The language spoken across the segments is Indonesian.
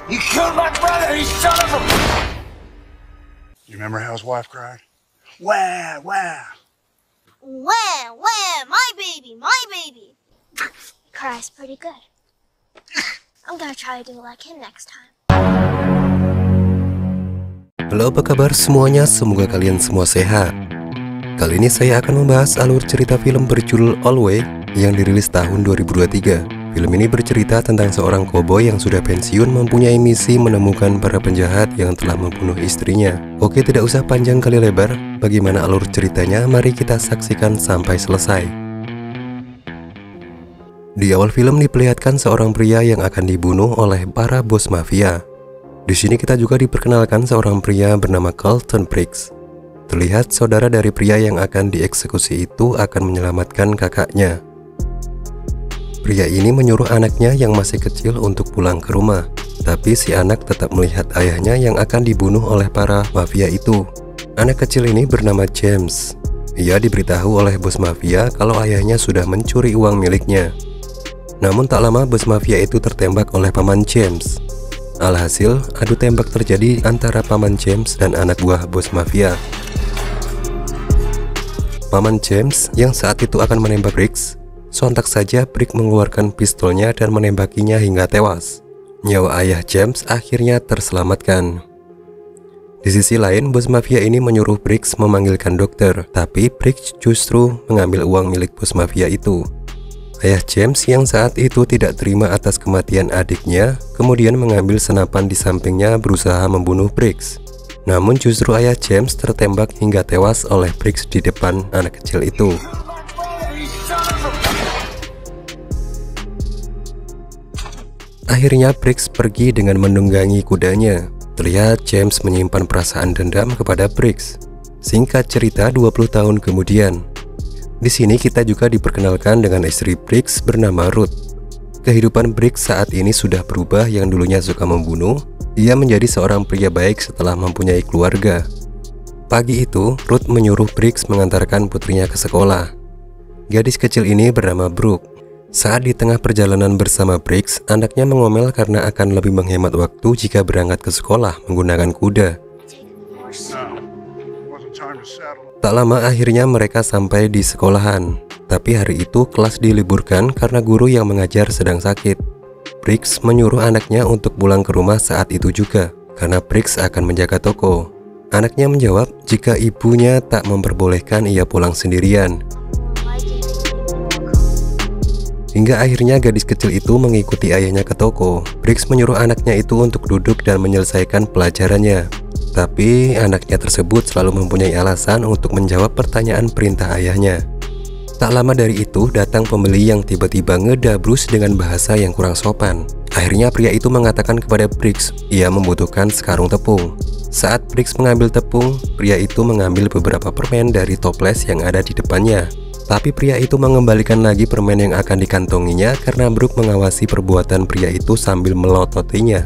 You killed my brother, you son of a... You remember how his wife cried? Wah, wah. Wah, wah, my baby, my baby. Cries pretty good. I'm gonna try to do like him next time. Halo, apa kabar semuanya? Semoga kalian semua sehat. Kali ini saya akan membahas alur cerita film berjudul Always yang dirilis tahun 2023. Film ini bercerita tentang seorang koboi yang sudah pensiun mempunyai misi menemukan para penjahat yang telah membunuh istrinya. Oke, tidak usah panjang kali lebar. Bagaimana alur ceritanya? Mari kita saksikan sampai selesai. Di awal film diperlihatkan seorang pria yang akan dibunuh oleh para bos mafia. Di sini kita juga diperkenalkan seorang pria bernama Carlton Briggs. Terlihat saudara dari pria yang akan dieksekusi itu akan menyelamatkan kakaknya. Pria ini menyuruh anaknya yang masih kecil untuk pulang ke rumah. Tapi si anak tetap melihat ayahnya yang akan dibunuh oleh para mafia itu. Anak kecil ini bernama James. Ia diberitahu oleh bos mafia kalau ayahnya sudah mencuri uang miliknya. Namun tak lama bos mafia itu tertembak oleh paman James. Alhasil, adu tembak terjadi antara paman James dan anak buah bos mafia. Paman James yang saat itu akan menembak Briggs, sontak saja Briggs mengeluarkan pistolnya dan menembakinya hingga tewas. Nyawa ayah James akhirnya terselamatkan. Di sisi lain, bos mafia ini menyuruh Briggs memanggilkan dokter, tapi Briggs justru mengambil uang milik bos mafia itu. Ayah James yang saat itu tidak terima atas kematian adiknya, kemudian mengambil senapan di sampingnya berusaha membunuh Briggs. Namun justru ayah James tertembak hingga tewas oleh Briggs di depan anak kecil itu. Akhirnya Briggs pergi dengan menunggangi kudanya. Terlihat James menyimpan perasaan dendam kepada Briggs. Singkat cerita, 20 tahun kemudian, di sini kita juga diperkenalkan dengan istri Briggs bernama Ruth. Kehidupan Briggs saat ini sudah berubah. Yang dulunya suka membunuh, ia menjadi seorang pria baik setelah mempunyai keluarga. Pagi itu, Ruth menyuruh Briggs mengantarkan putrinya ke sekolah. Gadis kecil ini bernama Brooke. Saat di tengah perjalanan bersama Briggs, anaknya mengomel karena akan lebih menghemat waktu jika berangkat ke sekolah menggunakan kuda. Tak lama akhirnya mereka sampai di sekolahan. Tapi hari itu kelas diliburkan karena guru yang mengajar sedang sakit. Briggs menyuruh anaknya untuk pulang ke rumah saat itu juga, karena Briggs akan menjaga toko. Anaknya menjawab jika ibunya tak memperbolehkan ia pulang sendirian. Hingga akhirnya gadis kecil itu mengikuti ayahnya ke toko. Briggs menyuruh anaknya itu untuk duduk dan menyelesaikan pelajarannya. Tapi anaknya tersebut selalu mempunyai alasan untuk menjawab pertanyaan perintah ayahnya. Tak lama dari itu datang pembeli yang tiba-tiba ngedabrus dengan bahasa yang kurang sopan. Akhirnya pria itu mengatakan kepada Briggs ia membutuhkan sekarung tepung. Saat Briggs mengambil tepung, pria itu mengambil beberapa permen dari toples yang ada di depannya. Tapi pria itu mengembalikan lagi permen yang akan dikantonginya karena Brooke mengawasi perbuatan pria itu sambil melototinya.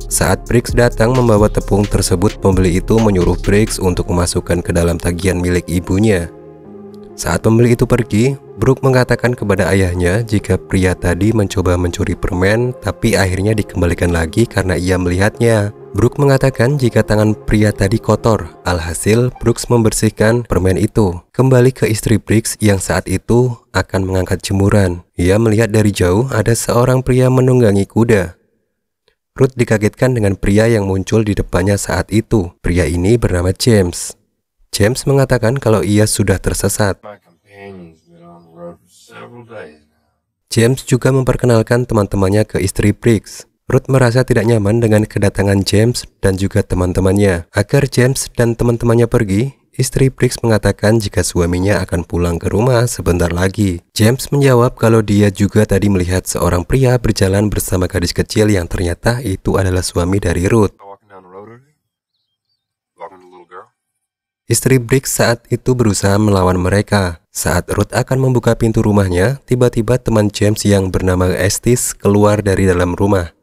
Saat Briggs datang membawa tepung tersebut, pembeli itu menyuruh Briggs untuk memasukkan ke dalam tagihan milik ibunya. Saat pembeli itu pergi, Brooke mengatakan kepada ayahnya jika pria tadi mencoba mencuri permen, tapi akhirnya dikembalikan lagi karena ia melihatnya. Brooke mengatakan jika tangan pria tadi kotor. Alhasil, Brooks membersihkan permen itu. Kembali ke istri Briggs yang saat itu akan mengangkat jemuran. Ia melihat dari jauh ada seorang pria menunggangi kuda. Ruth dikagetkan dengan pria yang muncul di depannya saat itu. Pria ini bernama James. James mengatakan kalau ia sudah tersesat. James juga memperkenalkan teman-temannya ke istri Briggs. Ruth merasa tidak nyaman dengan kedatangan James dan juga teman-temannya. Agar James dan teman-temannya pergi, istri Briggs mengatakan jika suaminya akan pulang ke rumah sebentar lagi. James menjawab kalau dia juga tadi melihat seorang pria berjalan bersama gadis kecil yang ternyata itu adalah suami dari Ruth. Istri Briggs saat itu berusaha melawan mereka. Saat Ruth akan membuka pintu rumahnya, tiba-tiba teman James yang bernama Estes keluar dari dalam rumah.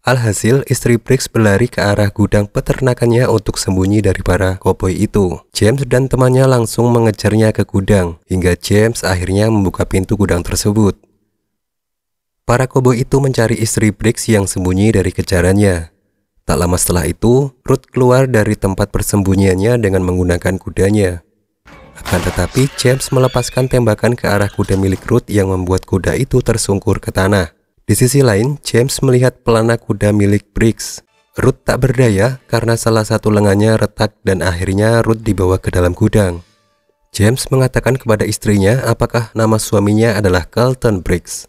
Alhasil, istri Briggs berlari ke arah gudang peternakannya untuk sembunyi dari para koboi itu. James dan temannya langsung mengejarnya ke gudang, hingga James akhirnya membuka pintu gudang tersebut. Para koboi itu mencari istri Briggs yang sembunyi dari kejarannya. Tak lama setelah itu, Ruth keluar dari tempat persembunyiannya dengan menggunakan kudanya. Akan tetapi, James melepaskan tembakan ke arah kuda milik Ruth yang membuat kuda itu tersungkur ke tanah. Di sisi lain, James melihat pelana kuda milik Briggs. Ruth tak berdaya karena salah satu lengannya retak dan akhirnya Ruth dibawa ke dalam gudang. James mengatakan kepada istrinya apakah nama suaminya adalah Carlton Briggs.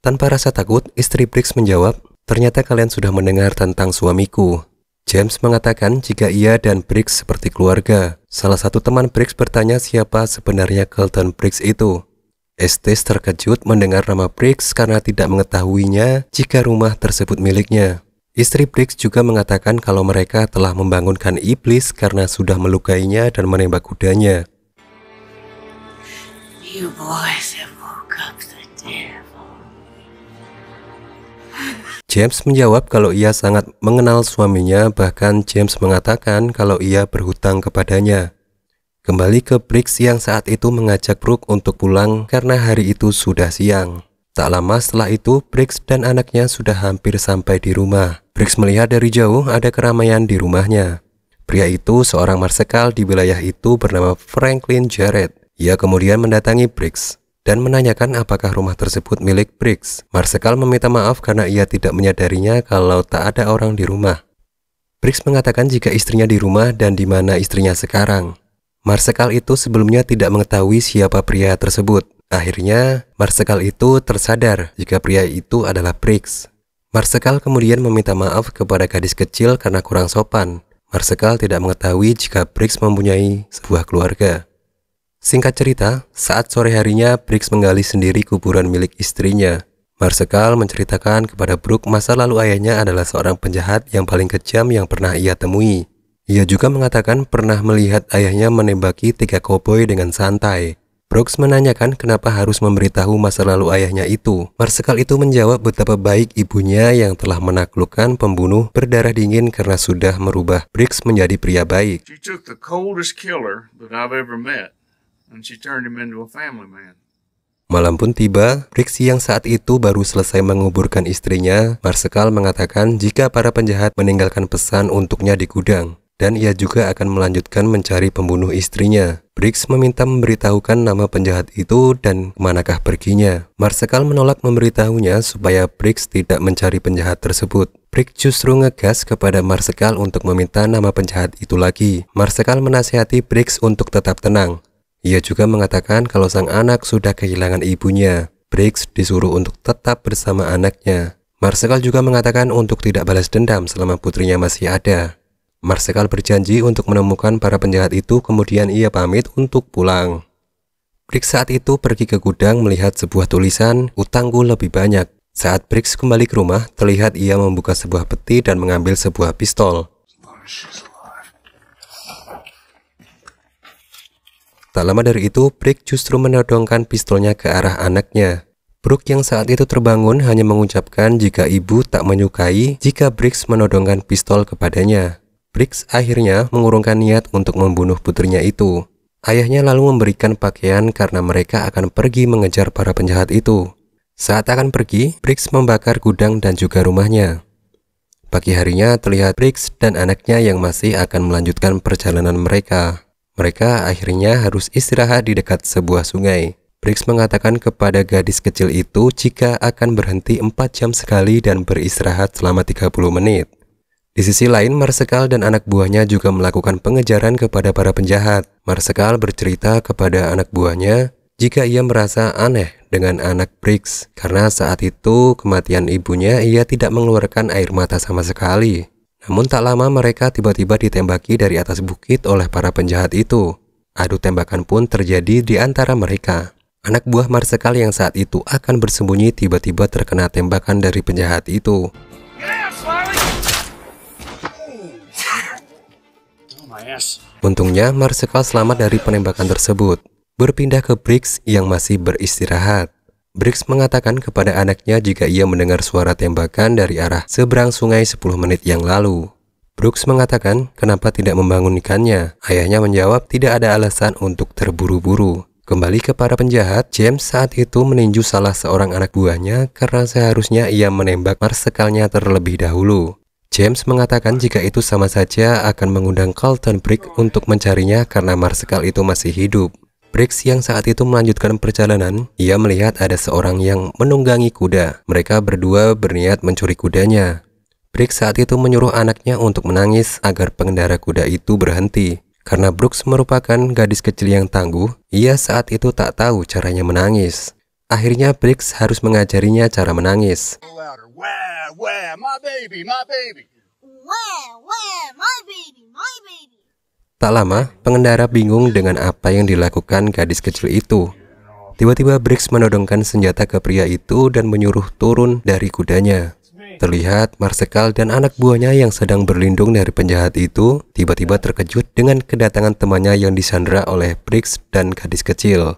Tanpa rasa takut, istri Briggs menjawab, "Ternyata kalian sudah mendengar tentang suamiku." James mengatakan jika ia dan Briggs seperti keluarga. Salah satu teman Briggs bertanya siapa sebenarnya Carlton Briggs itu. Estes terkejut mendengar nama Briggs karena tidak mengetahuinya jika rumah tersebut miliknya. Istri Briggs juga mengatakan kalau mereka telah membangunkan iblis karena sudah melukainya dan menembak kudanya. You boys have woke up the devil. James menjawab kalau ia sangat mengenal suaminya, bahkan James mengatakan kalau ia berhutang kepadanya. Kembali ke Briggs yang saat itu mengajak Brooke untuk pulang karena hari itu sudah siang. Tak lama setelah itu, Briggs dan anaknya sudah hampir sampai di rumah. Briggs melihat dari jauh ada keramaian di rumahnya. Pria itu seorang marsekal di wilayah itu bernama Franklin Jarrett. Ia kemudian mendatangi Briggs dan menanyakan apakah rumah tersebut milik Briggs. Marsekal meminta maaf karena ia tidak menyadarinya kalau tak ada orang di rumah. Briggs mengatakan jika istrinya di rumah dan di mana istrinya sekarang. Marsekal itu sebelumnya tidak mengetahui siapa pria tersebut. Akhirnya, Marsekal itu tersadar jika pria itu adalah Briggs. Marsekal kemudian meminta maaf kepada gadis kecil karena kurang sopan. Marsekal tidak mengetahui jika Briggs mempunyai sebuah keluarga. Singkat cerita, saat sore harinya Briggs menggali sendiri kuburan milik istrinya. Marsekal menceritakan kepada Brooke masa lalu ayahnya adalah seorang penjahat yang paling kejam yang pernah ia temui. Ia juga mengatakan pernah melihat ayahnya menembaki 3 koboi dengan santai. Brooks menanyakan kenapa harus memberitahu masa lalu ayahnya itu. Marsekal itu menjawab betapa baik ibunya yang telah menaklukkan pembunuh berdarah dingin karena sudah merubah Briggs menjadi pria baik. She took the coldest killer that I've ever met, and she turned him into a family man. Malam pun tiba, Briggs yang saat itu baru selesai menguburkan istrinya. Marsekal mengatakan jika para penjahat meninggalkan pesan untuknya di gudang, dan ia juga akan melanjutkan mencari pembunuh istrinya. Briggs meminta memberitahukan nama penjahat itu dan kemanakah perginya. Marsekal menolak memberitahunya supaya Briggs tidak mencari penjahat tersebut. Briggs justru ngegas kepada Marsekal untuk meminta nama penjahat itu lagi. Marsekal menasihati Briggs untuk tetap tenang. Ia juga mengatakan kalau sang anak sudah kehilangan ibunya. Briggs disuruh untuk tetap bersama anaknya. Marsekal juga mengatakan untuk tidak balas dendam selama putrinya masih ada. Marsekal berjanji untuk menemukan para penjahat itu, kemudian ia pamit untuk pulang. Briggs saat itu pergi ke gudang melihat sebuah tulisan, "Utangku lebih banyak." Saat Briggs kembali ke rumah, terlihat ia membuka sebuah peti dan mengambil sebuah pistol. Tak lama dari itu, Briggs justru menodongkan pistolnya ke arah anaknya. Brooke yang saat itu terbangun hanya mengucapkan jika ibu tak menyukai jika Briggs menodongkan pistol kepadanya. Briggs akhirnya mengurungkan niat untuk membunuh putrinya itu. Ayahnya lalu memberikan pakaian karena mereka akan pergi mengejar para penjahat itu. Saat akan pergi, Briggs membakar gudang dan juga rumahnya. Pagi harinya terlihat Briggs dan anaknya yang masih akan melanjutkan perjalanan mereka. Mereka akhirnya harus istirahat di dekat sebuah sungai. Briggs mengatakan kepada gadis kecil itu jika akan berhenti 4 jam sekali dan beristirahat selama 30 menit. Di sisi lain, Marsekal dan anak buahnya juga melakukan pengejaran kepada para penjahat. Marsekal bercerita kepada anak buahnya jika ia merasa aneh dengan anak Briggs, karena saat itu kematian ibunya ia tidak mengeluarkan air mata sama sekali. Namun tak lama mereka tiba-tiba ditembaki dari atas bukit oleh para penjahat itu. Adu tembakan pun terjadi di antara mereka. Anak buah Marsekal yang saat itu akan bersembunyi tiba-tiba terkena tembakan dari penjahat itu. Untungnya Marsekal selamat dari penembakan tersebut. Berpindah ke Briggs yang masih beristirahat. Briggs mengatakan kepada anaknya jika ia mendengar suara tembakan dari arah seberang sungai 10 menit yang lalu. Brooks mengatakan kenapa tidak membangunkannya. Ayahnya menjawab tidak ada alasan untuk terburu-buru. Kembali ke para penjahat, James saat itu meninju salah seorang anak buahnya karena seharusnya ia menembak marsekalnya terlebih dahulu. James mengatakan jika itu sama saja akan mengundang Carlton Briggs untuk mencarinya karena marsekal itu masih hidup. Briggs yang saat itu melanjutkan perjalanan, ia melihat ada seorang yang menunggangi kuda. Mereka berdua berniat mencuri kudanya. Briggs saat itu menyuruh anaknya untuk menangis agar pengendara kuda itu berhenti. Karena Brooks merupakan gadis kecil yang tangguh, ia saat itu tak tahu caranya menangis. Akhirnya Briggs harus mengajarinya cara menangis. Louder. Wah, wah, my baby, my baby. Wah, wah, my baby, my baby. Tak lama, pengendara bingung dengan apa yang dilakukan gadis kecil itu. Tiba-tiba Briggs menodongkan senjata ke pria itu dan menyuruh turun dari kudanya. Terlihat marsekal dan anak buahnya yang sedang berlindung dari penjahat itu tiba-tiba terkejut dengan kedatangan temannya yang disandra oleh Briggs dan gadis kecil.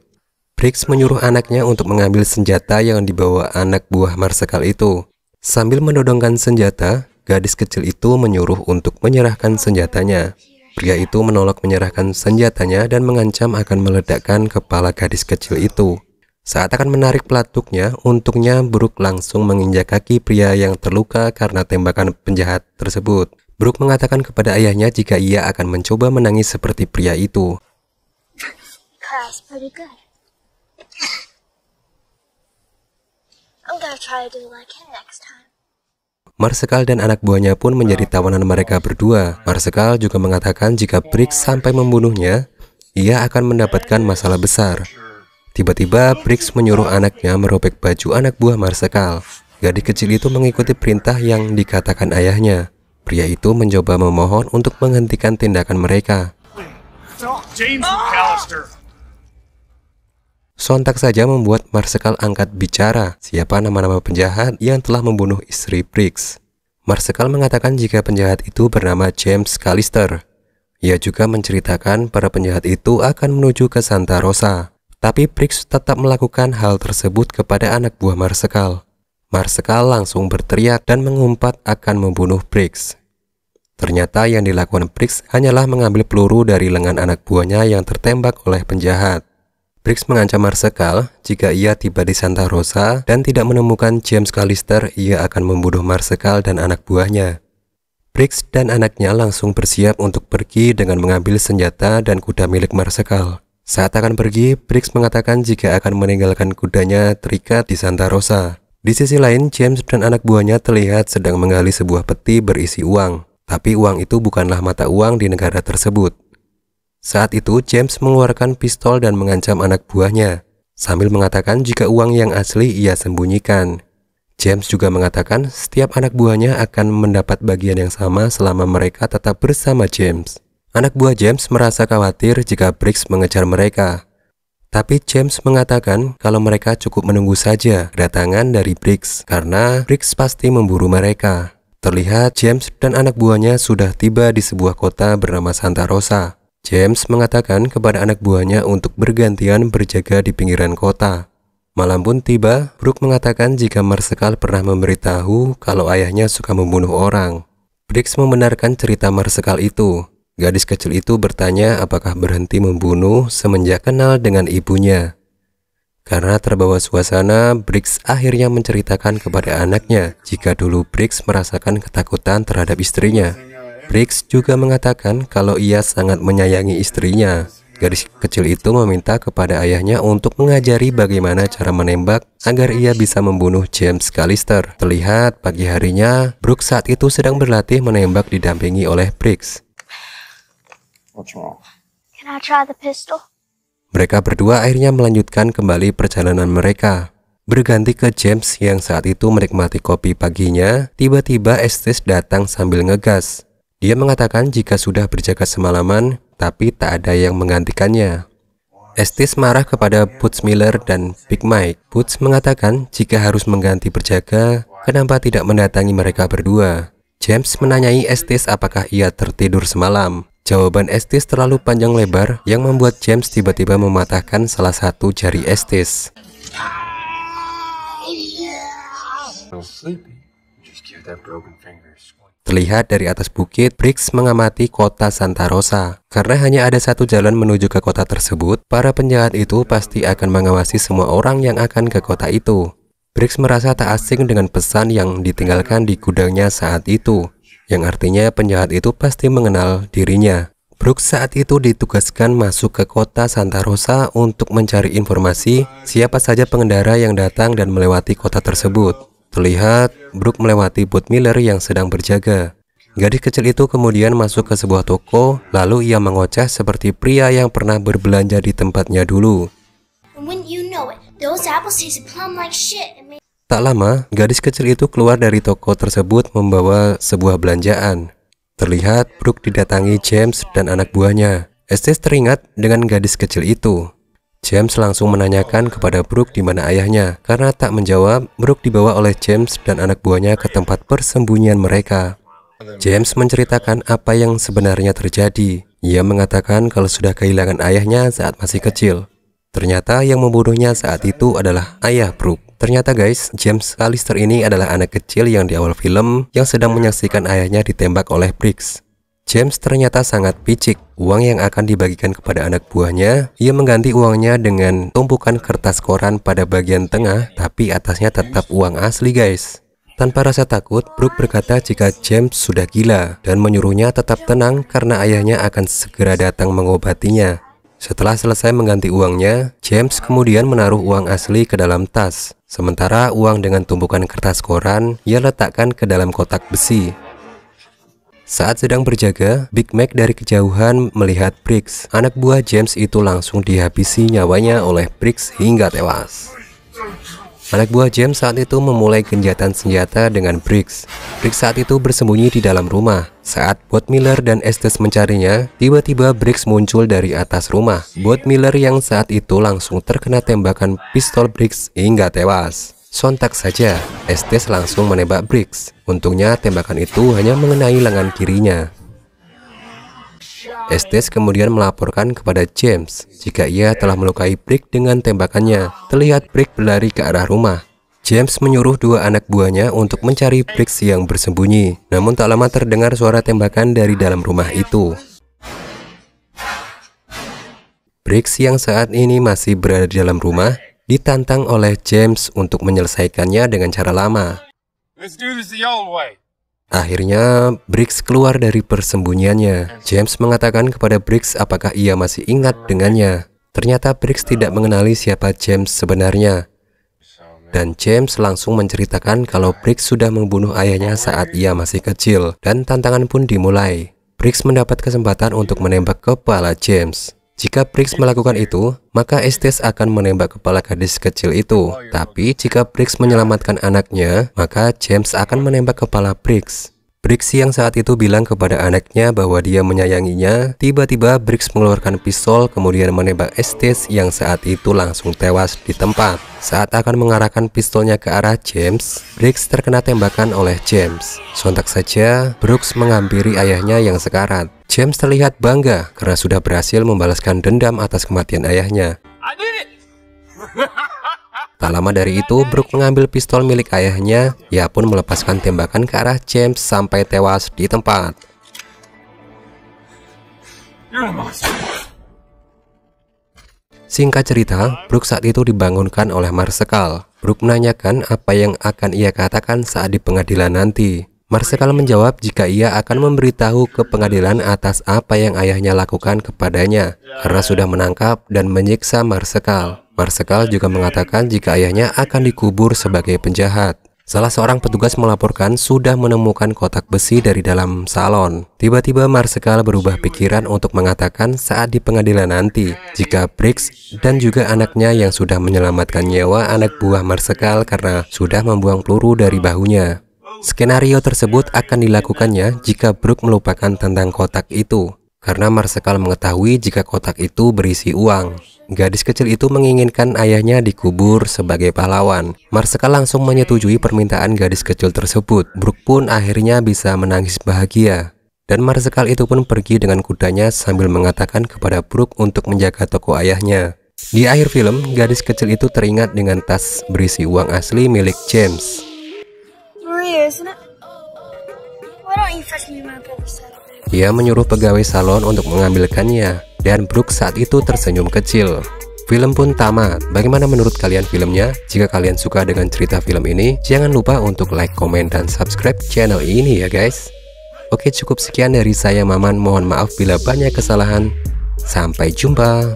Briggs menyuruh anaknya untuk mengambil senjata yang dibawa anak buah marsekal itu. Sambil menodongkan senjata, gadis kecil itu menyuruh untuk menyerahkan senjatanya. Pria itu menolak menyerahkan senjatanya dan mengancam akan meledakkan kepala gadis kecil itu. Saat akan menarik pelatuknya, untungnya Brooks langsung menginjak kaki pria yang terluka karena tembakan penjahat tersebut. Brooks mengatakan kepada ayahnya jika ia akan mencoba menangis seperti pria itu. Cries pretty good. I'm gonna try to do like him next time. Marsekal dan anak buahnya pun menjadi tawanan mereka berdua. Marsekal juga mengatakan jika Briggs sampai membunuhnya, ia akan mendapatkan masalah besar. Tiba-tiba Briggs menyuruh anaknya merobek baju anak buah marsekal. Gadis kecil itu mengikuti perintah yang dikatakan ayahnya. Pria itu mencoba memohon untuk menghentikan tindakan mereka. James McAllister. Sontak saja membuat marsekal angkat bicara siapa nama-nama penjahat yang telah membunuh istri Briggs. Marsekal mengatakan jika penjahat itu bernama James Callister. Ia juga menceritakan para penjahat itu akan menuju ke Santa Rosa. Tapi Briggs tetap melakukan hal tersebut kepada anak buah marsekal. Marsekal langsung berteriak dan mengumpat akan membunuh Briggs. Ternyata yang dilakukan Briggs hanyalah mengambil peluru dari lengan anak buahnya yang tertembak oleh penjahat. Briggs mengancam marsekal jika ia tiba di Santa Rosa dan tidak menemukan James Callister, ia akan membunuh marsekal dan anak buahnya. Briggs dan anaknya langsung bersiap untuk pergi dengan mengambil senjata dan kuda milik marsekal. Saat akan pergi, Briggs mengatakan jika akan meninggalkan kudanya terikat di Santa Rosa. Di sisi lain, James dan anak buahnya terlihat sedang menggali sebuah peti berisi uang. Tapi uang itu bukanlah mata uang di negara tersebut. Saat itu, James mengeluarkan pistol dan mengancam anak buahnya, sambil mengatakan jika uang yang asli ia sembunyikan. James juga mengatakan setiap anak buahnya akan mendapat bagian yang sama selama mereka tetap bersama James. Anak buah James merasa khawatir jika Briggs mengejar mereka. Tapi James mengatakan kalau mereka cukup menunggu saja kedatangan dari Briggs, karena Briggs pasti memburu mereka. Terlihat James dan anak buahnya sudah tiba di sebuah kota bernama Santa Rosa. James mengatakan kepada anak buahnya untuk bergantian berjaga di pinggiran kota. Malam pun tiba, Brooks mengatakan jika marsekal pernah memberitahu kalau ayahnya suka membunuh orang. Briggs membenarkan cerita marsekal itu. Gadis kecil itu bertanya apakah berhenti membunuh semenjak kenal dengan ibunya. Karena terbawa suasana, Briggs akhirnya menceritakan kepada anaknya jika dulu Briggs merasakan ketakutan terhadap istrinya. Briggs juga mengatakan kalau ia sangat menyayangi istrinya. Gadis kecil itu meminta kepada ayahnya untuk mengajari bagaimana cara menembak agar ia bisa membunuh James Callister. Terlihat pagi harinya, Brooks saat itu sedang berlatih menembak didampingi oleh Briggs. What's wrong? Can I try the pistol? Mereka berdua akhirnya melanjutkan kembali perjalanan mereka. Berganti ke James yang saat itu menikmati kopi paginya, tiba-tiba Estes datang sambil ngegas. Dia mengatakan jika sudah berjaga semalaman, tapi tak ada yang menggantikannya. Estes marah kepada Butch Miller dan Big Mike. Butch mengatakan jika harus mengganti berjaga, kenapa tidak mendatangi mereka berdua. James menanyai Estes apakah ia tertidur semalam. Jawaban Estes terlalu panjang lebar yang membuat James tiba-tiba mematahkan salah satu jari Estes. Terlihat dari atas bukit, Briggs mengamati kota Santa Rosa. Karena hanya ada satu jalan menuju ke kota tersebut, para penjahat itu pasti akan mengawasi semua orang yang akan ke kota itu. Briggs merasa tak asing dengan pesan yang ditinggalkan di gudangnya saat itu, yang artinya penjahat itu pasti mengenal dirinya. Brooks saat itu ditugaskan masuk ke kota Santa Rosa untuk mencari informasi siapa saja pengendara yang datang dan melewati kota tersebut. Terlihat Brooks melewati bot Miller yang sedang berjaga. Gadis kecil itu kemudian masuk ke sebuah toko, lalu ia mengoceh seperti pria yang pernah berbelanja di tempatnya dulu. Tak lama, gadis kecil itu keluar dari toko tersebut membawa sebuah belanjaan. Terlihat Brooks didatangi James dan anak buahnya. Estes teringat dengan gadis kecil itu. James langsung menanyakan kepada Brooks di mana ayahnya. Karena tak menjawab, Brooks dibawa oleh James dan anak buahnya ke tempat persembunyian mereka. James menceritakan apa yang sebenarnya terjadi. Ia mengatakan kalau sudah kehilangan ayahnya saat masih kecil. Ternyata yang membunuhnya saat itu adalah ayah Brooks. Ternyata guys, James Callister ini adalah anak kecil yang di awal film yang sedang menyaksikan ayahnya ditembak oleh Briggs. James ternyata sangat picik. Uang yang akan dibagikan kepada anak buahnya, ia mengganti uangnya dengan tumpukan kertas koran pada bagian tengah, tapi atasnya tetap uang asli guys. Tanpa rasa takut, Brooks berkata jika James sudah gila dan menyuruhnya tetap tenang karena ayahnya akan segera datang mengobatinya. Setelah selesai mengganti uangnya, James kemudian menaruh uang asli ke dalam tas. Sementara uang dengan tumpukan kertas koran, ia letakkan ke dalam kotak besi. Saat sedang berjaga, Big Mac dari kejauhan melihat Briggs. Anak buah James itu langsung dihabisi nyawanya oleh Briggs hingga tewas. Anak buah James saat itu memulai genjatan senjata dengan Briggs. Briggs saat itu bersembunyi di dalam rumah. Saat Bot Miller dan Estes mencarinya, tiba-tiba Briggs muncul dari atas rumah. Bot Miller yang saat itu langsung terkena tembakan pistol Briggs hingga tewas. Sontak saja, Estes langsung menembak Briggs. Untungnya tembakan itu hanya mengenai lengan kirinya. Estes kemudian melaporkan kepada James jika ia telah melukai Briggs dengan tembakannya. Terlihat Briggs berlari ke arah rumah. James menyuruh dua anak buahnya untuk mencari Briggs yang bersembunyi. Namun tak lama terdengar suara tembakan dari dalam rumah itu. Briggs yang saat ini masih berada di dalam rumah ditantang oleh James untuk menyelesaikannya dengan cara lama. Akhirnya, Briggs keluar dari persembunyiannya. James mengatakan kepada Briggs apakah ia masih ingat dengannya. Ternyata Briggs tidak mengenali siapa James sebenarnya. Dan James langsung menceritakan kalau Briggs sudah membunuh ayahnya saat ia masih kecil. Dan tantangan pun dimulai. Briggs mendapat kesempatan untuk menembak kepala James. Jika Briggs melakukan itu, maka Estes akan menembak kepala gadis kecil itu. Tapi jika Briggs menyelamatkan anaknya, maka James akan menembak kepala Briggs. Briggs yang saat itu bilang kepada anaknya bahwa dia menyayanginya. Tiba-tiba Briggs mengeluarkan pistol kemudian menembak Estes yang saat itu langsung tewas di tempat. Saat akan mengarahkan pistolnya ke arah James, Briggs terkena tembakan oleh James. Sontak saja, Brooks menghampiri ayahnya yang sekarat. James terlihat bangga karena sudah berhasil membalaskan dendam atas kematian ayahnya. Tak lama dari itu, Brooks mengambil pistol milik ayahnya. Ia pun melepaskan tembakan ke arah James sampai tewas di tempat. Singkat cerita, Brooks saat itu dibangunkan oleh Marsekal. Brooks menanyakan apa yang akan ia katakan saat di pengadilan nanti. Marsekal menjawab jika ia akan memberitahu ke pengadilan atas apa yang ayahnya lakukan kepadanya karena sudah menangkap dan menyiksa Marsekal. Marsekal juga mengatakan jika ayahnya akan dikubur sebagai penjahat. Salah seorang petugas melaporkan sudah menemukan kotak besi dari dalam salon. Tiba-tiba Marsekal berubah pikiran untuk mengatakan saat di pengadilan nanti jika Briggs dan juga anaknya yang sudah menyelamatkan nyawa anak buah Marsekal karena sudah membuang peluru dari bahunya. Skenario tersebut akan dilakukannya jika Brooks melupakan tentang kotak itu, karena Marsekal mengetahui jika kotak itu berisi uang. Gadis kecil itu menginginkan ayahnya dikubur sebagai pahlawan. Marsekal langsung menyetujui permintaan gadis kecil tersebut. Brooks pun akhirnya bisa menangis bahagia. Dan Marsekal itu pun pergi dengan kudanya sambil mengatakan kepada Brooks untuk menjaga toko ayahnya. Di akhir film, gadis kecil itu teringat dengan tas berisi uang asli milik James. earlier, isn't it? Why don't you fetch me my brother's saddle, baby? Ia menyuruh pegawai salon untuk mengambilkannya, dan Brooke saat itu tersenyum kecil. Film pun tamat. Bagaimana menurut kalian filmnya? Jika kalian suka dengan cerita film ini, jangan lupa untuk like, komen, dan subscribe channel ini ya guys. Oke, cukup sekian dari saya Maman. Mohon maaf bila banyak kesalahan. Sampai jumpa.